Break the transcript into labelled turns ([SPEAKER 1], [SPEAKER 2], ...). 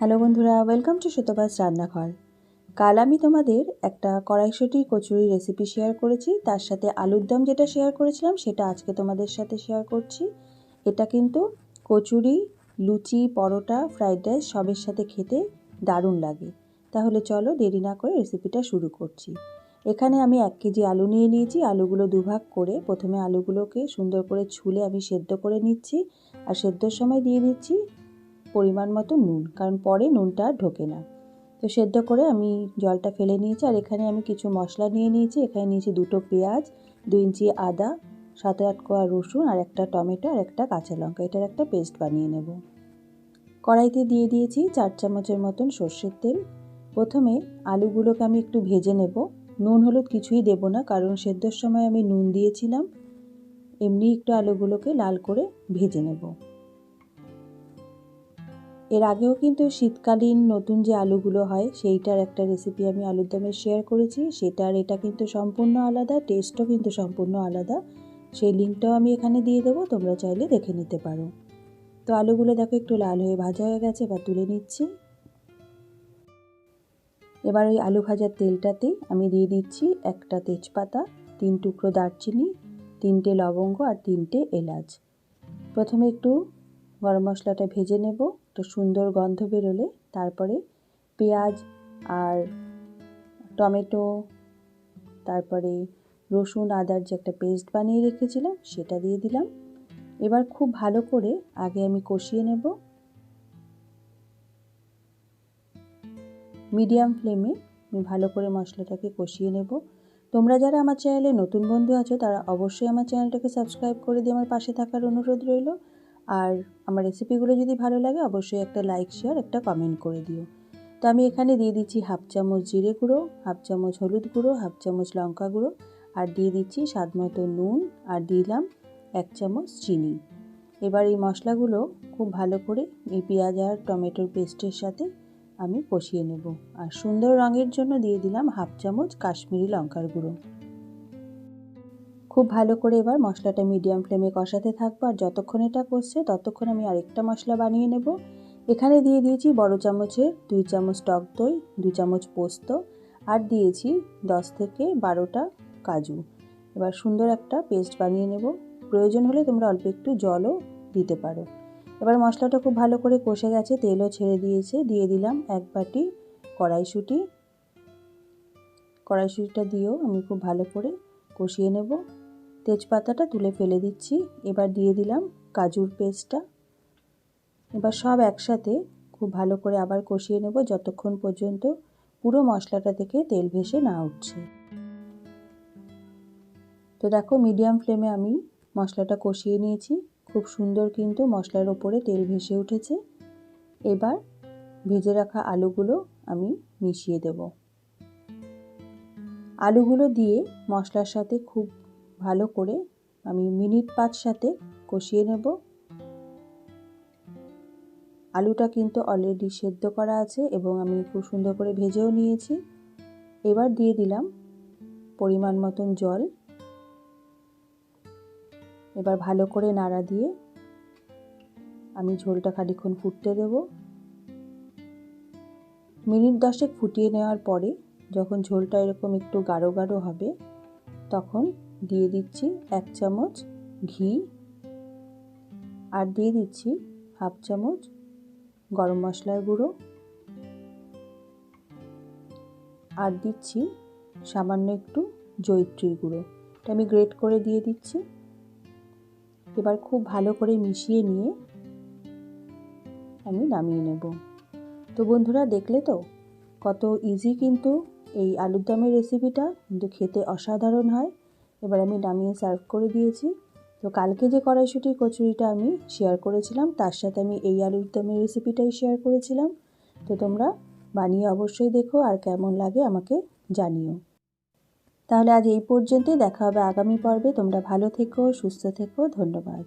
[SPEAKER 1] Hello বন্ধুরা, welcome to Sutapa's রান্নাঘর। কাল আমি তোমাদের একটা কড়াইশুঁটি কচুরি রেসিপি শেয়ার করেছি, তার সাথে আলুর দম যেটা শেয়ার করেছিলাম সেটা আজকে তোমাদের সাথে শেয়ার করছি। এটা কিন্তু কচুরি, লুচি, পরোটা, ফ্রাইড রাইস সবের সাথে খেতে দারুণ লাগে। তাহলে চলো দেরি না করে রেসিপিটা শুরু করছি। এখানে আমি 1 কেজি আলু নিয়ে নিয়েছি। আলুগুলো দুভাগ করে প্রথমে আলুগুলোকে সুন্দর করে ছুলে আমি সেদ্ধ করে নিচ্ছি, আর সেদ্ধর সময় দিয়ে দিচ্ছি পরিমাণ মতো নুন, কারণ পরে নুনটা ঢোকে না। তো সেদ্ধ করে আমি জলটা ফেলে নিয়েছি। আর এখানে আমি কিছু মশলা নিয়ে নিয়েছি। এখানে নিয়েছি 2টো পেঁয়াজ, 2 ইঞ্চি আদা, 7-8 কোয়া রসুন, আর একটা টমেটো, আর একটা কাঁচা লঙ্কা। এটার একটা পেস্ট বানিয়ে নেব। কড়াইতে দিয়ে দিয়েছি 4 চামচের মতন সর্ষের তেল। প্রথমে আলুগুলোকে আমি একটু ভেজে নেব। নুন হলুদ কিছুই দেব না, কারণ সেদ্ধর সময় আমি নুন দিয়েছিলাম। এমনি একটু আলুগুলোকে লাল করে ভেজে নেব। এর আগেও কিন্তু শীতকালীন নতুন যে আলুগুলো হয় সেইটার একটা রেসিপি আমি আলুর দমে শেয়ার করেছি। সেটা আর এটা কিন্তু সম্পূর্ণ আলাদা, টেস্টও কিন্তু সম্পূর্ণ আলাদা। সেই লিঙ্কটাও আমি এখানে দিয়ে দেবো, তোমরা চাইলে দেখে নিতে পারো। তো আলুগুলো দেখো একটু লাল হয়ে ভাজা হয়ে গেছে, এবার তুলে নিচ্ছি। এবার ওই আলু ভাজার তেলটাতে আমি দিয়ে দিচ্ছি একটা তেজপাতা, 3 টুকরো দারচিনি, 3টে লবঙ্গ আর 3টে এলাচ। প্রথমে একটু গরম মশলাটা ভেজে নেব। একটা সুন্দর গন্ধ বেরোলে তারপরে পেঁয়াজ আর টমেটো, তারপরে রসুন আদার যে একটা পেস্ট বানিয়ে রেখেছিলাম সেটা দিয়ে দিলাম। এবার খুব ভালো করে আগে আমি কষিয়ে নেব। মিডিয়াম ফ্লেমে আমি ভালো করে মশলাটাকে কষিয়ে নেব। তোমরা যারা আমার চ্যানেলে নতুন বন্ধু আছো তারা অবশ্যই আমার চ্যানেলটাকে সাবস্ক্রাইব করে দিয়ে আমার পাশে থাকার অনুরোধ রইল। আর আমার রেসিপিগুলো যদি ভালো লাগে অবশ্যই একটা লাইক, শেয়ার, একটা কমেন্ট করে দিও। তো আমি এখানে দিয়ে দিচ্ছি 1/2 চামচ জিরে গুঁড়ো, 1/2 চামচ হলুদ গুঁড়ো, 1/2 চামচ লঙ্কা গুঁড়ো, আর দিয়ে দিচ্ছি স্বাদ মতো নুন, আর দিলাম 1 চামচ চিনি। এবার এই মশলাগুলো খুব ভালো করে এই পেঁয়াজ আর টমেটোর পেস্টের সাথে আমি কষিয়ে নেব। আর সুন্দর রঙের জন্য দিয়ে দিলাম 1/2 চামচ কাশ্মীরি লঙ্কার গুঁড়ো। খুব ভালো করে এবার মশলাটা মিডিয়াম ফ্লেমে কষাতে থাকবো। আর যতক্ষণ এটা কষছে ততক্ষণ আমি আরেকটা মশলা বানিয়ে নেব। এখানে দিয়ে দিয়েছি বড় চামচের 2 চামচ টক দই, 2 চামচ পোস্ত, আর দিয়েছি 10 থেকে 12টা কাজু। এবার সুন্দর একটা পেস্ট বানিয়ে নেব। প্রয়োজন হলে তোমরা অল্প একটু জলও দিতে পারো। এবার মশলাটা খুব ভালো করে কষে গেছে, তেলও ছেড়ে দিয়েছে। দিয়ে দিলাম 1 বাটি কড়াইশুঁটি। কড়াইশুঁটিটা দিয়েও আমি খুব ভালো করে কষিয়ে নেব। তেজপাতাটা তুলে ফেলে দিচ্ছি। এবার দিয়ে দিলাম কাজুর পেস্টটা। এবার সব একসাথে খুব ভালো করে আবার কষিয়ে নেব যতক্ষণ পর্যন্ত পুরো মশলাটা থেকে তেল ভেসে না উঠছে। তো দেখো মিডিয়াম ফ্লেমে আমি মশলাটা কষিয়ে নিয়েছি। খুব সুন্দর কিন্তু মশলার ওপরে তেল ভেসে উঠেছে। এবার ভেজে রাখা আলুগুলো আমি মিশিয়ে দেব। আলুগুলো দিয়ে মশলার সাথে খুব ভালো করে আমি মিনিট 5 সাথে কষিয়ে নেব। আলুটা কিন্তু অলরেডি সেদ্ধ করা আছে এবং আমি খুব সুন্দর করে ভেজেও নিয়েছি। এবার দিয়ে দিলাম পরিমাণ মতন জল। এবার ভালো করে নাড়া দিয়ে আমি ঝোলটা খানিকক্ষণ ফুটতে দেব। মিনিট 10 ফুটিয়ে নেওয়ার পরে যখন ঝোলটা এরকম একটু গাঢ় গাঢ় হবে তখন দিয়ে দিচ্ছি 1 চামচ ঘি, আর দিয়ে দিচ্ছি 1/2 চামচ গরম মশলার গুঁড়ো, আর দিচ্ছি সামান্য একটু জয়িত্রীর গুঁড়ো। এটা আমি গ্রেট করে দিয়ে দিচ্ছি। এবার খুব ভালো করে মিশিয়ে নিয়ে আমি নামিয়ে নেব। তো বন্ধুরা দেখলে তো কত ইজি কিন্তু এই আলুর দমের রেসিপিটা, কিন্তু খেতে অসাধারণ হয়। এবার আমি নামিয়ে সার্ভ করে দিয়েছি। তো কালকে যে কড়াইশুঁটির কচুরিটা আমি শেয়ার করেছিলাম তার সাথে আমি এই আলুর দমের রেসিপিটাই শেয়ার করেছিলাম। তো তোমরা বানিয়ে অবশ্যই দেখো আর কেমন লাগে আমাকে জানিও। তাহলে আজ এই পর্যন্তই, দেখা হবে আগামী পর্বে। তোমরা ভালো থেকো, সুস্থ থেকো, ধন্যবাদ।